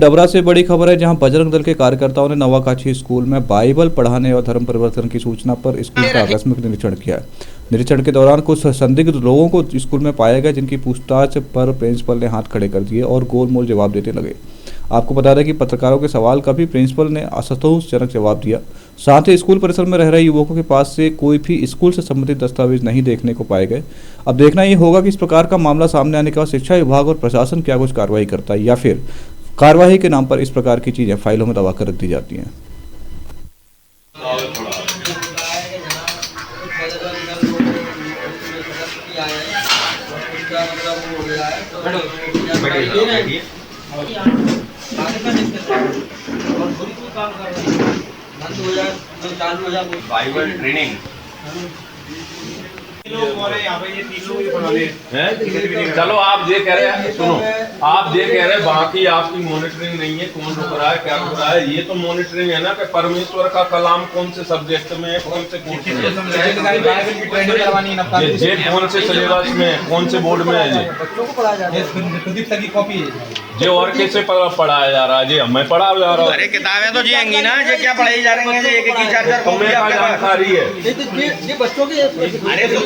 डबरा से बड़ी खबर है, जहां बजरंग दल के कार्यकर्ताओं ने नवाकाछी स्कूल में बाइबल पढ़ाने और धर्म परिवर्तन की सूचना पर स्कूल का आकस्मिक निरीक्षण किया। निरीक्षण के दौरान कुछ संदिग्ध लोगों को स्कूल में पाया गया, जिनकी पूछताछ पर प्रिंसिपल ने हाथ खड़े कर दिए और गोलमोल जवाब देने लगे। आपको बता दें कि पत्रकारों के सवाल का भी प्रिंसिपल ने असंतोषजनक जवाब दिया। साथ ही स्कूल परिसर में रह रहे युवकों के पास से कोई भी स्कूल से संबंधित दस्तावेज नहीं देखने को पाए गए। अब देखना ये होगा कि इस प्रकार का मामला सामने आने के बाद शिक्षा विभाग और प्रशासन क्या कुछ कार्रवाई करता है, या फिर कार्रवाई के नाम पर इस प्रकार की चीजें फाइलों में दबा कर रख दी जाती हैं। बाइबल ट्रेनिंग चलो आप ये कह रहे हैं, सुनो, आप ये कह रहे हैं बाकी आपकी मॉनिटरिंग नहीं है, कौन रुक रहा है क्या रुक रहा है। ये तो मॉनिटरिंग है ना कि परमेश्वर का कलाम कौन से सब्जेक्ट में है, कौन से कोर्स में ये कौन से सिलेबस में, कौन से बोर्ड में है ये और कैसे पढ़ाया जा रहा है जी, हमें पढ़ाया जा रहा है। अरे किताबें तो जी ना, ये क्या पढ़ाई जा रही है, एक एक चार तुम्हें क्या जानकारी है, ये बच्चों के। अरे तो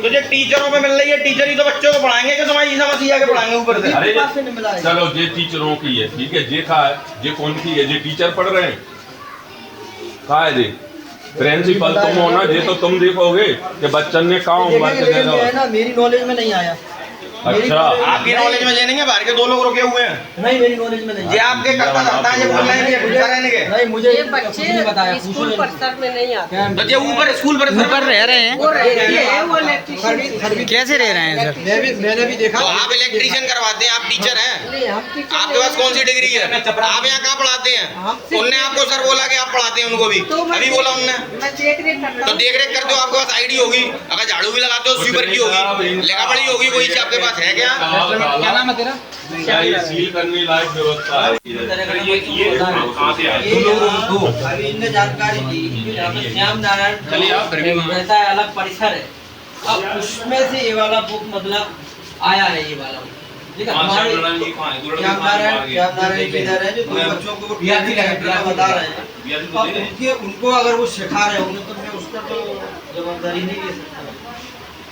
जो टीचरों में मिल रही है, टीचर ही तो बच्चों को पढ़ाएंगे कि तुम्हारी ईसा मसीह आके पढ़ाएंगे ऊपर से। अरे चलो ये टीचरों की है, ठीक है, ये कहा है, ये कौन की है, ये टीचर पढ़ रहे हैं, कहा है जी प्रिंसिपल तुम हो ना, ये तो तुम देखोगे कि बच्चन ने कहा होमवर्क दे दो। मेरी नॉलेज में नहीं आया। अच्छा, आपकी नॉलेज में नहीं है, बाहर के दो लोग रुके हुए हैं। नहीं, मेरी नॉलेज में नहीं। ये आपके करता रहता है, ये बोल रहे हैं। नहीं, मुझे ये बच्चे बताया स्कूल परिसर में नहीं आते। तो ये ऊपर स्कूल पर रह रहे हैं, कैसे रह रहे हैं सर? मैंने भी देखा। तो आप इलेक्ट्रीशियन करवाते हैं, आप टीचर हैं, आपके पास कौन सी डिग्री है? आप यहाँ कहाँ पढ़ाते हैं? उनने आपको सर बोला कि आप पढ़ाते हैं उनको भी, अभी बोला उनने। तो देख रेख करते हो, आपके पास आईडी होगी, अगर झाड़ू भी लगाते हो स्वीपर की होगी, लिखा पढ़ी होगी, कोई चीज आपके पास है क्या? क्या नाम है तेरा? सील करने लायक व्यवस्था है। अभी इनने जानकारी दी, श्याम नारायण रहता है, अलग परिसर है। अब उसमें से ये वाला बुक मतलब आया है, ये वाला ठीक है। हमारे श्याम नारायण किधर है, जो दो बच्चों को बता रहे हैं, उनको अगर वो सिखा रहे होंगे तो मैं उसका तो जवाबदारी नहीं ले सकता।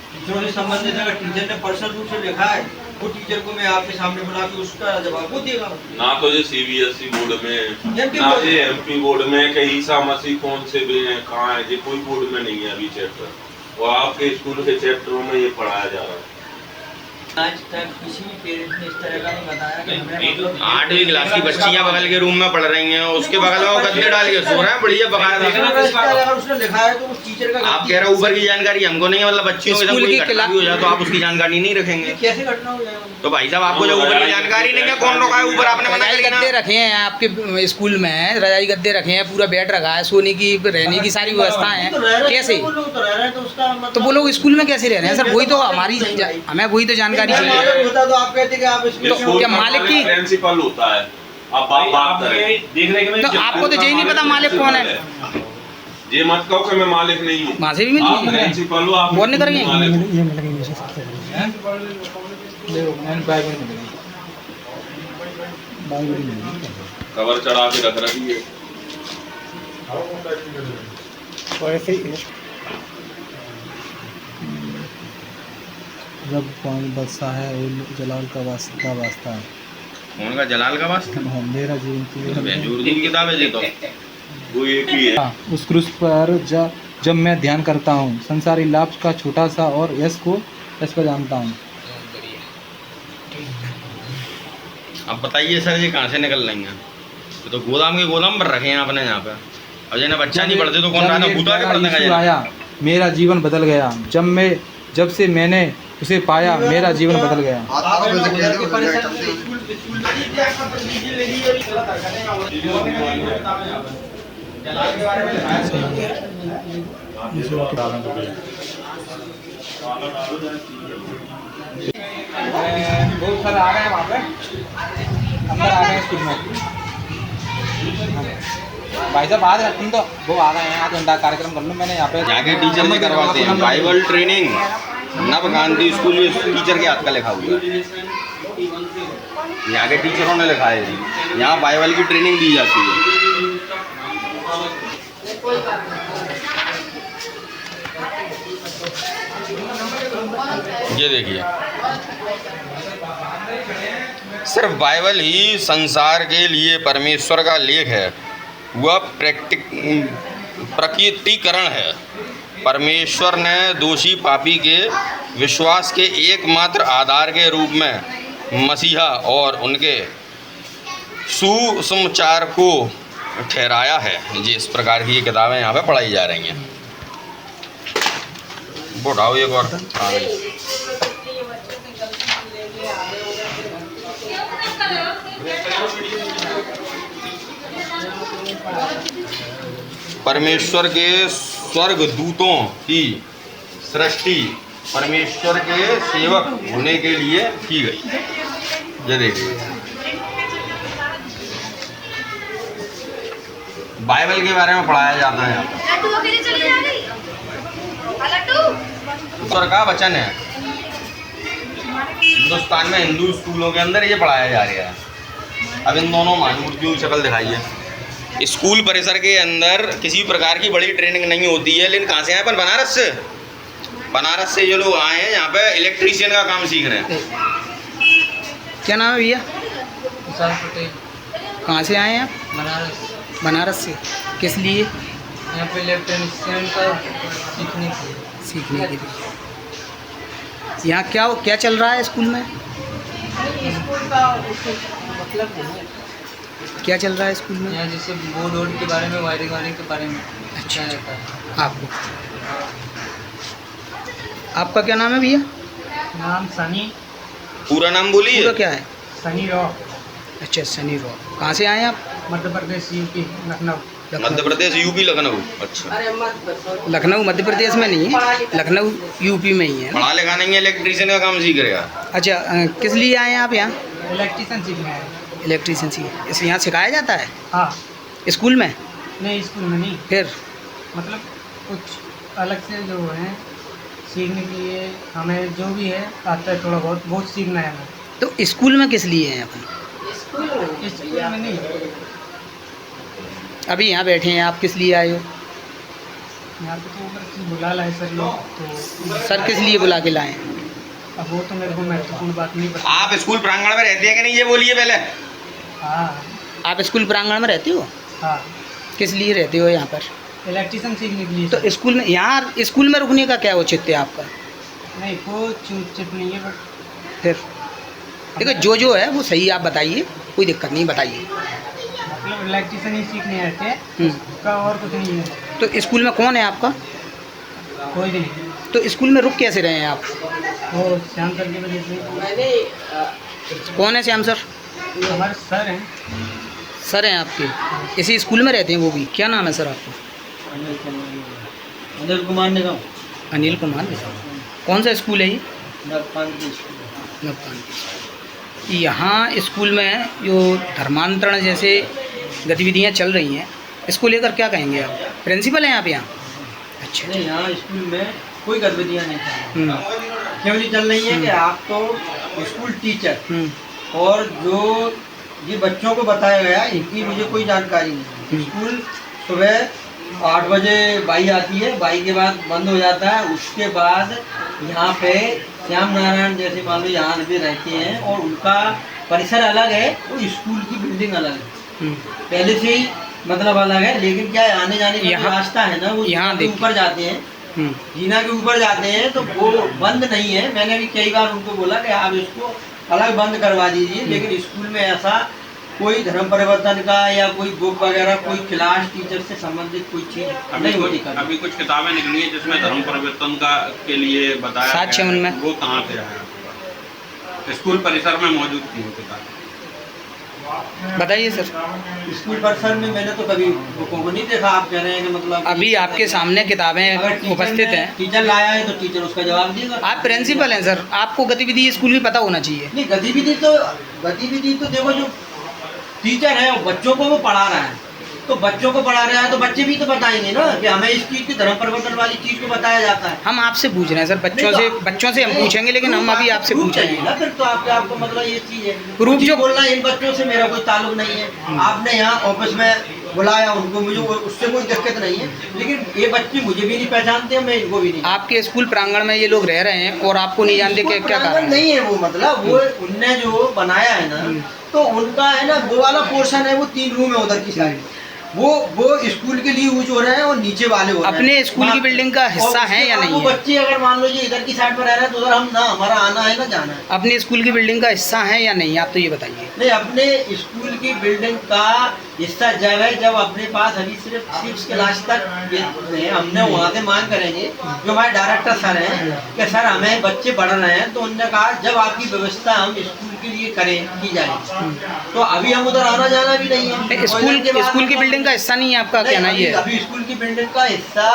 टीचरों से संबंधित अगर टीचर ने पर्सनल रूप से लिखा है, वो टीचर को मैं आपके सामने बुला के उसका जवाब वो देगा। ना तो ये सीबीएसई बोर्ड में, ना ये एमपी बोर्ड में कि ईसा मसीह कौन से कहाँ है, ये कोई बोर्ड में नहीं है अभी चैप्टर, वो आपके स्कूल के चैप्टरों में ये पढ़ाया जा रहा है। आज तक किसी भी पेरेंट ने इस तरह का नहीं बताया कि हमें 8वीं क्लास की बच्चियां बगल के रूम में पढ़ रही हैं, उसके बगल में वो गद्दे डाल के सो रहे हैं, बढ़िया बकायदा। अगर उसने लिखा है तो उस टीचर का आप कह रहे हो ऊपर की जानकारी हमको नहीं है, मतलब बच्चियों के साथ कोई घटना भी हो जाए तो आप उसकी जानकारी नहीं रखेंगे, कैसे घटना हो जाएगा? तो भाई साहब आपको जो ऊपर की जानकारी नहीं है, कौन रोका है ऊपर, आपने मना रजाई किया गद्दे रखे हैं आपके स्कूल में, रजाई गद्दे रखे हैं, पूरा बेड रखा है, सोने की रहने की सारी व्यवस्था है। कैसे तो वो लोग स्कूल में कैसे रह रहे हैं सर? वही तो हमारी हमें वही तो जानकारी चाहिए। तो आप कहते हैं कि आप तो क्या मालिक की प्रिंसिपल होता है, आप बात करें, तो आपको तो यही नहीं पता मालिक कौन है। ये मत कहो कि मैं मालिक नहीं हूँ, वहाँ से भी आप प्रिंसिपल हो, आप बोल नहीं करेंगे। कवर चढ़ा के रख रही है। जब पानी बरसा है और जलाल का वास्ता है, उनका जलाल का वास्ता, मेरा जीवन उर्दू की किताब है जी, तो वो एक ही है। उस क्रूस पर जब मैं ध्यान करता हूँ, संसारी लाभ का छोटा सा और यश पर जानता हूँ। अब बताइए सर ये कहाँ से निकल रही हैं? तो गोदाम के गोदाम पर रखे हैं आपने यहाँ पे, और जिन्हें बच्चा नहीं पढ़ते तो कौन रहा भूता के पढ़ने का आया, मेरा जीवन बदल गया। जब से मैंने उसे पाया, मेरा जीवन बदल गया। बहुत सारे आ रहे हैं वहाँ पे, अंदर आ गए स्कूल में। भाई साहब आज तुम तो वो आ गए हैं, आज उनका कार्यक्रम कर लो। मैंने यहाँ पे जाके टीचर भी करवाते हैं बाइबल ट्रेनिंग, नव गांधी स्कूल, टीचर के हाथ का लिखा हुआ है। यहाँ के टीचरों ने लिखा है जी, यहाँ बाइबल की ट्रेनिंग दी जाती है। ये देखिए, सिर्फ बाइबल ही संसार के लिए परमेश्वर का लेख है, वह प्रकटीकरण है। परमेश्वर ने दोषी पापी के विश्वास के एकमात्र आधार के रूप में मसीहा और उनके सुसमाचार को ठहराया है। जी, इस प्रकार की ये किताबें यहाँ पे पढ़ाई जा रही हैं। उठाओ एक और। परमेश्वर के स्वर्ग दूतों की सृष्टि परमेश्वर के सेवक होने के लिए की गई। ये देखिए, बाइबल के बारे में पढ़ाया जाता है यहाँ पर। ईश्वर का वचन है। हिंदुस्तान में हिंदू स्कूलों के अंदर ये पढ़ाया जा रहा है। अब इन दोनों मूर्तियों की शक्ल दिखाइए। स्कूल परिसर के अंदर किसी प्रकार की बड़ी ट्रेनिंग नहीं होती है, लेकिन कहाँ से आए अपन? बनारस से। बनारस से जो लोग आए हैं यहाँ पे इलेक्ट्रीशियन का काम सीख रहे हैं। क्या नाम है भैया? विशाल पटेल। कहाँ से आए हैं आप? बनारस। बनारस से। किस लिए? यहाँ पे इलेक्ट्रीशियन का सीखने के लिए। यहाँ क्या क्या चल रहा है स्कूल में? स्कूल का मतलब क्या चल रहा है स्कूल में? यहाँ जैसे बोर्ड वोर्ड के बारे में, वायरिंग के बारे में अच्छा रहता है। आपको आपका क्या नाम है भैया? नाम सनी। पूरा नाम बोलिए। पूरा क्या है? सनी रॉ। अच्छा, सनी रॉ। कहाँ से आए हैं आप? मध्य प्रदेश, यूपी, लखनऊ। मध्य प्रदेश, यूपी, लखनऊ। अच्छा, लखनऊ मध्य प्रदेश में नहीं है, लखनऊ यूपी में ही है। पढ़ा लिखा नहीं है, इलेक्ट्रीशियन का काम सीख रहेगा। अच्छा, किस लिए आए हैं आप यहाँ? इलेक्ट्रीशियन सीखना है। इलेक्ट्रीशियन सीख इस यहाँ सिखाया जाता है? हाँ। स्कूल में? नहीं, स्कूल में नहीं। फिर मतलब कुछ अलग से जो है सीखने के लिए हमें जो भी है आता है, थोड़ा बहुत सीखना है हमें। तो स्कूल में किस लिए हैं अपन? स्कूल में नहीं। अभी यहाँ बैठे हैं, आप किस लिए आए हो? यहाँ पे तो बुला लाए सर लोग, तो सर किस लिए बुला के लाए? अब वो तो मेरे को महत्वपूर्ण बात नहीं पता। आप स्कूल प्रांगण में रहते हैं कि नहीं, ये बोलिए पहले। हाँ। आप स्कूल प्रांगण में रहते हो? हाँ। किस लिए रहते हो यहाँ पर? इलेक्ट्रीशियन सीखने के लिए। तो स्कूल में, यहाँ स्कूल में रुकने का क्या औचित्य है आपका? नहीं, कुछ उचित नहीं है, बट फिर देखो जो है वो सही आप बताइए, कोई दिक्कत नहीं, बताइए। मतलब इलेक्ट्रीशियन ही सीखने आते हैं, उसका और कुछ नहीं है। तो स्कूल में कौन है आपका? कोई नहीं। तो स्कूल में रुक कैसे रहे हैं आप? वो श्याम सर की वजह से। कौन है श्याम सर? हमारे सर हैं। सर हैं आपके? इसी स्कूल में रहते हैं वो भी? क्या नाम है सर आपका? अनिल कुमार निगम। अनिल कुमार निगम। कौन सा स्कूल है ये? नवपान। यहाँ स्कूल में जो धर्मांतरण जैसे गतिविधियाँ चल रही हैं, इसको लेकर क्या कहेंगे आप? प्रिंसिपल हैं आप यहाँ? अच्छा। नहीं, यहाँ स्कूल में कोई गतिविधियाँ नहीं चल रही। क्यों नहीं चल रही है कि आप तो स्कूल टीचर और जो ये बच्चों को बताया गया इनकी मुझे कोई जानकारी नहीं। स्कूल सुबह 8 बजे बाई आती है, बाई के बाद बंद हो जाता है। उसके बाद यहाँ पे श्याम नारायण जैसे मान लो यहाँ भी रहते हैं और उनका परिसर अलग है, वो स्कूल की बिल्डिंग अलग है, पहले से ही मतलब अलग है। लेकिन क्या है, आने जाने का जो रास्ता है ना, वो यहाँ ऊपर जाते हैं, जीना के ऊपर जाते हैं, तो वो बंद नहीं है। मैंने भी कई बार उनको बोला कि आप इसको अलग बंद करवा दीजिए, लेकिन स्कूल में ऐसा कोई धर्म परिवर्तन का या कोई बुक वगैरह, कोई क्लास टीचर से संबंधित कोई चीज नहीं होती। अभी कुछ किताबें निकली हैं जिसमें धर्म परिवर्तन का के लिए बताया साक्ष्य उनमें, वो कहाँ से आया? स्कूल परिसर में मौजूद थी वो किताबें। बताइए सर। स्कूल परिसर में मैंने तो कभी बुकों को नहीं देखा। आप कह रहे हैं कि मतलब अभी आपके सामने किताबें उपस्थित हैं, टीचर लाया है तो टीचर उसका जवाब देगा। आप प्रिंसिपल हैं सर, आपको गतिविधि स्कूल की पता होना चाहिए। नहीं, गतिविधि तो देखो, जो टीचर है वो बच्चों को वो पढ़ा रहा है, तो बच्चों को पढ़ा रहा है तो बच्चे भी तो बताएंगे ना कि हमें इस चीज की धर्म परिवर्तन वाली चीज को बताया जाता है। हम आपसे पूछ रहे हैं सर, बच्चों से हम पूछेंगे, लेकिन हम अभी आपसे पूछ रहे हैं। फिर तो आपको मतलब ये चीज है, प्रूफ जो बोलना इन बच्चों से मेरा कोई ताल्लुक नहीं है। आपने यहाँ ऑफिस में बुलाया उनको, मुझे उससे कोई दिक्कत नहीं है, लेकिन ये बच्चे मुझे भी नहीं पहचानते, मैं इनको भी नहीं। आपके स्कूल प्रांगण में ये लोग रह रहे हैं और आपको नहीं जानते कि क्या कारण नहीं है वो, मतलब वो उनने जो बनाया है ना, तो उनका है ना वो वाला पोर्शन है, वो 3 रूम है उधर की साइड, वो स्कूल के लिए यूज हो रहे हैं और नीचे वाले हो रहे हैं। अपने स्कूल की बिल्डिंग का हिस्सा है या नहीं है? बच्चे अगर मान लो इधर की साइड पर रह रहे हैं तो उधर हम ना, हमारा आना है ना जाना है। अपने स्कूल की बिल्डिंग का हिस्सा है या नहीं, आप तो ये बताइए। नहीं, अपने स्कूल की बिल्डिंग का हिस्सा जब है जब अपने पास अभी सिर्फ 6 क्लास तक हमने वहाँ से मांग करेंगे, जो हमारे डायरेक्टर सर हैं कि सर हमें बच्चे पढ़ रहे हैं, तो उन्होंने कहा जब आपकी व्यवस्था हम स्कूल के लिए करें की जाए, तो अभी हम उधर आना जाना भी नहीं है। स्कूल की बिल्डिंग का हिस्सा नहीं है आपका कहना ये? अभी स्कूल की बिल्डिंग का हिस्सा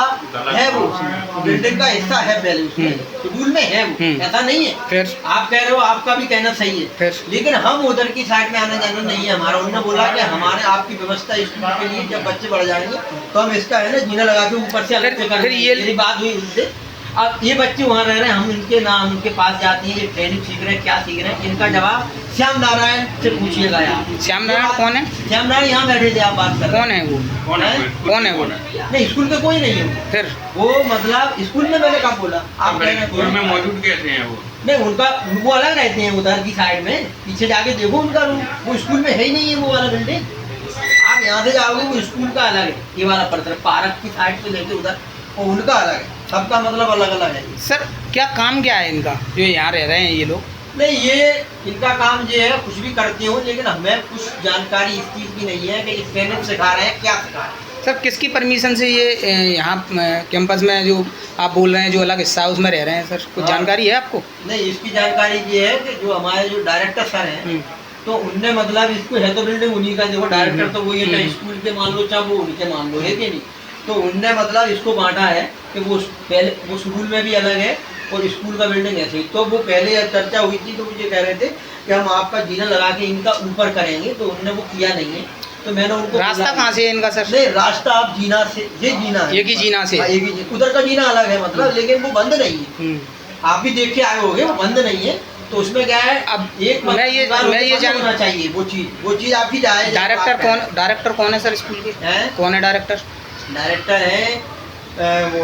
है, वो बिल्डिंग का हिस्सा है पहले उसमें शेड्यूल में है, वो ऐसा नहीं है। फिर आप कह रहे हो, आपका भी कहना सही है, फिर लेकिन हम उधर की साइड में आना जाना नहीं है हमारा। उन्होंने बोला कि हमारे आपकी व्यवस्था स्कूल के लिए जब बच्चे बढ़ जाएंगे तो हम इसका है ना जीना लगा के ऊपर से अलग से करेंगे। ये बात हुई उनसे। अब ये बच्चे वहाँ रह रहे हैं, हम इनके नाम उनके पास जाते हैं, ये ट्रेनिंग सीख रहे हैं, क्या सीख रहे हैं, इनका जवाब श्याम नारायण से पूछिएगा यार। श्याम नारायण कौन है? श्याम नारायण यहाँ बैठे थे, आप बात कर। कौन है वो? कौन है वो? नहीं, स्कूल में कोई नहीं है। फिर वो मतलब स्कूल में मैंने कहा बोला, आप स्कूल में मौजूद कैसे हैं वो? नहीं, उनका वो अलग रहते हैं उधर की साइड में, पीछे जाके देखो उनका रूम, वो स्कूल में है ही नहीं है वो वाला बिल्डिंग। आप यहाँ से जाओगे वो स्कूल का अलग है, ये वाला पड़ता है पार्क की साइड से लेके उधर, और उनका अलग है, सबका मतलब अलग अलग है। सर क्या काम क्या है इनका जो यहाँ रह रहे हैं ये लोग? नहीं, ये इनका काम ये है, कुछ भी करते हो, लेकिन हमें कुछ जानकारी इस चीज़ की नहीं है कि इस ट्रेनिंग सिखा रहे हैं, क्या सिखा रहे हैं। सर किसकी परमिशन से ये यहाँ कैंपस में जो आप बोल रहे हैं जो अलग हिस्सा है उसमें रह रहे हैं, सर कुछ जानकारी है आपको? नहीं, इसकी जानकारी ये है कि जो हमारे जो डायरेक्टर सर हैं, तो उनने मतलब इसको है तो बिल्डिंग उन्हीं का, देखो डायरेक्टर तो वो ये चाहे स्कूल के मान लो चाहे वो उनके मान लो, है कि नहीं, तो उनने मतलब इसको बांटा है कि वो पहले वो स्कूल में भी अलग है और स्कूल का बिल्डिंग ऐसे ही। तो वो पहले चर्चा हुई थी तो मुझे कह रहे थे कि हम आपका जीना लगा के इनका ऊपर करेंगे, तो उन्होंने वो किया नहीं है। तो मैंने उनको रास्ता कहाँ से है इनका सर? नहीं, रास्ता आप जीना से, ये जीना है, एक ही जीना से, उधर का जीना अलग है मतलब, लेकिन वो बंद नहीं है। आप भी देख के आए होगे, वो बंद नहीं है। तो उसमें क्या है, अब एक मैं ये जानना चाहिए वो चीज आप ही जाए। डायरेक्टर कौन है सर स्कूल के? कौन है डायरेक्टर? डायरेक्टर है वो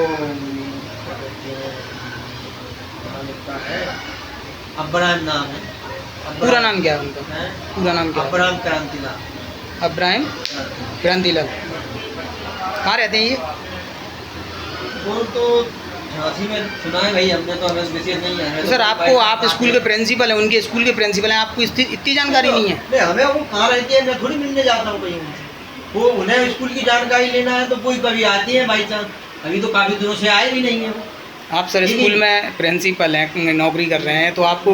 अब्राहिम नाम है। पूरा नाम क्या है उनका? पूरा नाम क्या? अब्राहिम क्रांतिलाल। अब्राहिम क्रांतिलाल। कहाँ रहते हैं ये? वो तो झांसी में सुना है भाई हमने, तो हमें विशेष नहीं है। तो सर आपको, आप स्कूल के प्रिंसिपल हैं, उनके स्कूल के प्रिंसिपल हैं, आपको इतनी जानकारी नहीं है? नहीं, हमें वो कहाँ रहती है, मैं थोड़ी मिलने जाता हूँ कहीं उनसे। वो उन्हें स्कूल की जानकारी लेना है तो कोई कभी आती है बाई चांस, अभी तो काफ़ी दिनों से आए भी नहीं है वो। आप सर स्कूल में प्रिंसिपल हैं, नौकरी कर रहे हैं, तो आपको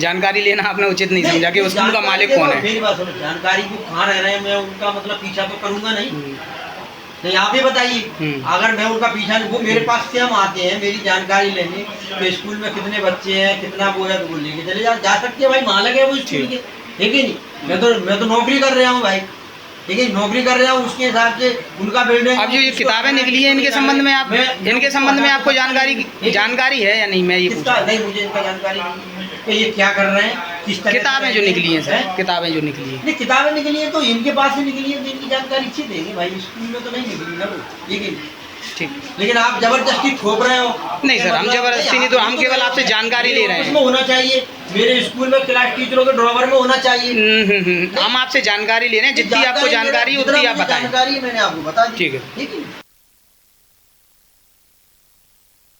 जानकारी लेना आपने उचित नहीं समझा कि स्कूल का मालिक कौन है? मेरी बात सुनो, जानकारी को कहाँ रह रहे हैं, मैं उनका मतलब पीछा तो करूँगा नहीं, आप ही बताइए। अगर मैं उनका पीछा नहीं, वो मेरे पास से हम आते हैं मेरी जानकारी लेने तो स्कूल में कितने बच्चे हैं, कितना वो है, तो वो लेके चले जा सकते हैं भाई, मालिक है वो स्कूल के, है कि नहीं। मैं तो नौकरी कर रहा हूँ भाई, लेकिन नौकरी कर रहा हूँ उसके हिसाब से उनका बिल्डिंग। अब जो ये किताबें निकली है इनके संबंध में इनके संबंध में आपको जानकारी है या नहीं? मैं ये पूछा नहीं, मुझे इनका जानकारी नहीं कि ये क्या कर रहे हैं, किस तरह। किताबें जो निकली हैं सर, किताबें जो निकली हैं, नहीं किताबें निकली हैं तो इनके पास से निकली है, तो इनकी जानकारी अच्छी देंगे भाई, स्कूल में तो नहीं निकली ना वो, लेकिन ठीक। लेकिन आप जबरदस्ती थोप रहे हो। नहीं सर, हम जबरदस्ती नहीं, तो हम केवल आपसे जानकारी ले रहे हैं। उसमें होना चाहिए, मेरे स्कूल में क्लास टीचरों के ड्रॉवर में होना चाहिए। हम आपसे जानकारी ले रहे हैं, जितनी आपको जानकारी उतनी आप बताएं। जानकारी मैंने आपको बता दी, ठीक है। ठीक है।